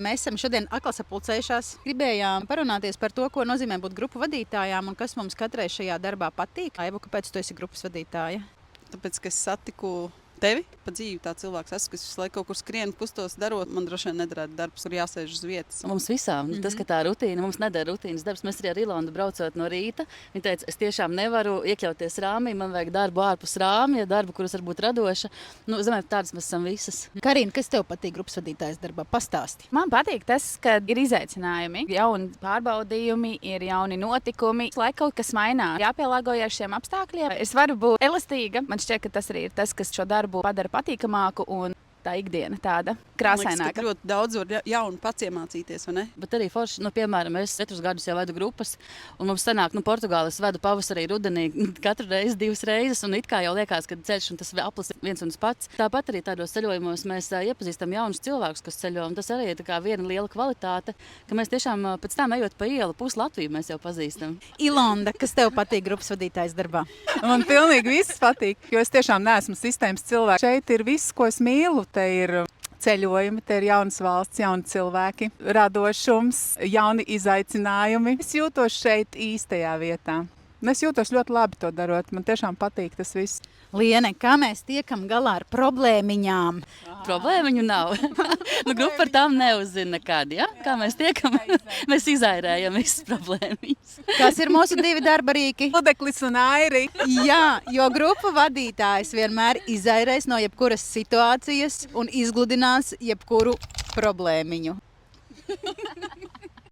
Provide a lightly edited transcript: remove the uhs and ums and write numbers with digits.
Mēs esam šodien atkal sapulcējušās. Gribējām parunāties par to, ko nozīmē būt grupu vadītājām un kas mums katrai šajā darbā patīk. Aiva, kāpēc tu esi grupas vadītāja? Tāpēc, ka es satiku tevi pa dzīvi, tā cilvēks esmu, kas visu laiku kaut kur skrien, kustos darot, man droši vien nedarētu darbs, kur jāsēž uz vietas. Mums visām, tas, ka tā rutīna, mums nedara rutīnas darbs. Mēs arī ar Ilandu braucot no rīta, viņa teica, es tiešām nevaru iekļauties rāmī, man vajag darbu ārpus rāmja, darbu, kuras var būt radoša. Zināt, tādas mēs esam visas. Karina, kas tev patīk grupas vadītājas darbā? Pastāsti. Man patīk tas, ka ir izaicinājumi, jauni pārbaudījumi, ir jauni notikumi, lai kaut kas mainās, jāpielāgojas šiem apstākļiem. Es varu būt elastīga, man šķiet, ka tas arī ir tas, kas šo darbu padara patīkamāku un tā ikdiena tāda krāsaināka. Liekas, ļoti daudz var jaunu pats iemācīties, vai ne? Bet arī forši, piemēram, es 4 gadus jau vedu grupas, un mums sanāk, Portugāles vedu pavasarī, rudenī, katru reizi 2 reizes, un it kā jau liekas, ka ceļš un tas aplis viens un tas pats. Tāpat arī tādos ceļojumos mēs iepazīstam jaunus cilvēkus, kas ceļo, un tas arī ir viena liela kvalitāte, ka mēs tiešām pēc tam ejot pa ielu, pus Latviju mēs jau pazīstam. Ilanda, kas tev patīk grupas vadītājas darbā? Man pilnīgi viss patīk, jo es tiešām neesmu sistēmas cilvēks. Šeit ir viss, ko es mīlu. Te ir ceļojumi, te ir jaunas valsts, jauni cilvēki, radošums, jauni izaicinājumi. Es jūtos šeit īstajā vietā. Es jūtos ļoti labi to darot. Man tiešām patīk tas viss. Liene, kā mēs tiekam galā ar problēmiņām? Problēmiņu nav. Grupa par tām neuzzina nekad, ja? Kā mēs tiekam, mēs izairējam visas problēmiņas. Kas ir mūsu 2 darba rīki? Udeklis un airi. Jā, jo grupu vadītājs vienmēr izairēs no jebkuras situācijas un izgludinās jebkuru problēmiņu.